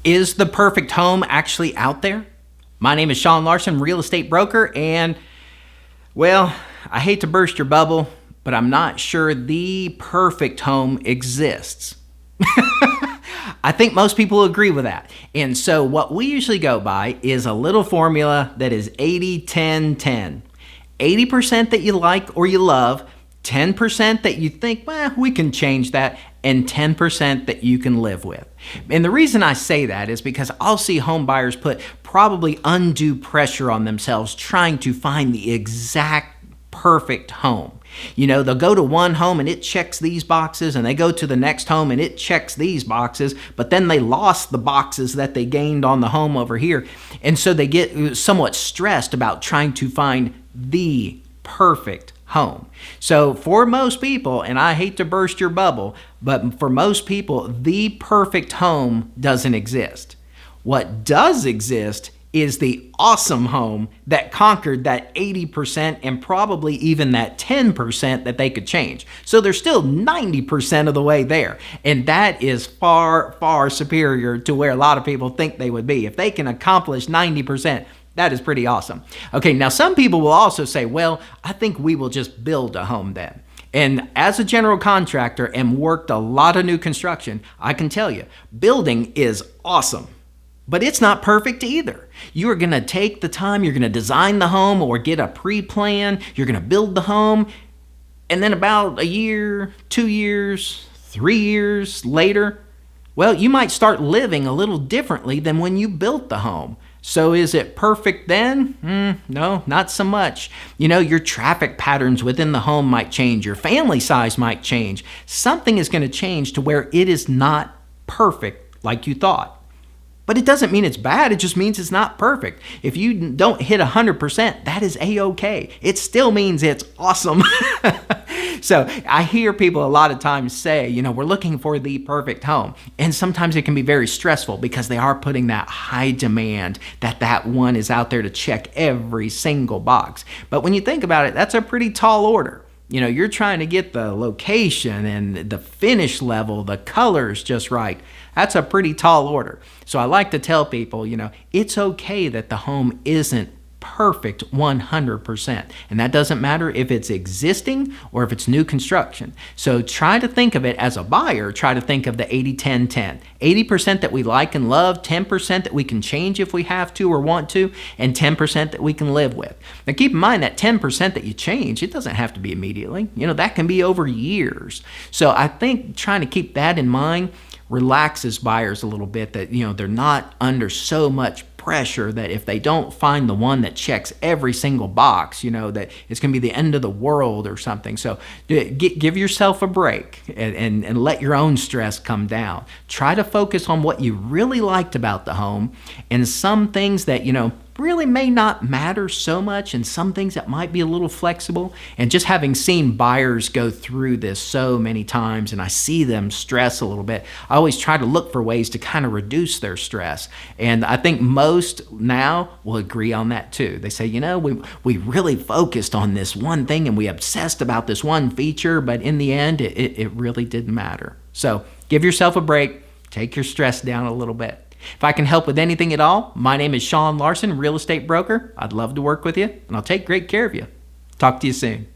Is the perfect home actually out there? My name is Sean Larson, real estate broker, and well, I hate to burst your bubble, but I'm not sure the perfect home exists. I think most people agree with that. And so what we usually go by is a little formula that is 80-10-10. 80% that you like or you love, 10% that you think, well, we can change that, and 10% that you can live with. And the reason I say that is because I'll see home buyers put probably undue pressure on themselves trying to find the exact perfect home. You know, they'll go to one home and it checks these boxes, and they go to the next home and it checks these boxes, but then they lost the boxes that they gained on the home over here. And so they get somewhat stressed about trying to find the perfect home. So for most people, and I hate to burst your bubble, but for most people, the perfect home doesn't exist. What does exist is the awesome home that conquered that 80% and probably even that 10% that they could change. So they're still 90% of the way there. And that is far, far superior to where a lot of people think they would be. If they can accomplish 90%, that is pretty awesome. Okay, now some people will also say, well, I think we will just build a home then. And as a general contractor and worked a lot of new construction, I can tell you, building is awesome. But it's not perfect either. You are going to take the time, you're going to design the home or get a pre-plan, you're going to build the home, and then about a year, 2 years, 3 years later, well, you might start living a little differently than when you built the home. So is it perfect then? No, not so much. You know, your traffic patterns within the home might change, your family size might change. Something is going to change to where it is not perfect like you thought. But it doesn't mean it's bad, it just means it's not perfect. If you don't hit 100%, that is A-okay. It still means it's awesome. So I hear people a lot of times say, you know, we're looking for the perfect home. And sometimes it can be very stressful because they are putting that high demand that one is out there to check every single box. But when you think about it, that's a pretty tall order. You know, you're trying to get the location and the finish level, the colors just right. That's a pretty tall order. So I like to tell people, you know, it's okay that the home isn't perfect 100%. And that doesn't matter if it's existing or if it's new construction. So try to think of it as a buyer, try to think of the 80-10-10. 80% that we like and love, 10% that we can change if we have to or want to, and 10% that we can live with. Now keep in mind that 10% that you change, it doesn't have to be immediately. You know, that can be over years. So I think trying to keep that in mind relaxes buyers a little bit, that, you know, they're not under so much pressure that if they don't find the one that checks every single box, you know, that it's going to be the end of the world or something. So give yourself a break and let your own stress come down. Try to focus on what you really liked about the home and some things that, you know, really may not matter so much, and some things that might be a little flexible. And just having seen buyers go through this so many times, and I see them stress a little bit, I always try to look for ways to kind of reduce their stress. And I think most now will agree on that too. They say, you know, we really focused on this one thing and we obsessed about this one feature, but in the end, it really didn't matter. So give yourself a break, take your stress down a little bit. If I can help with anything at all, my name is Sean Larson, real estate broker. I'd love to work with you, and I'll take great care of you. Talk to you soon.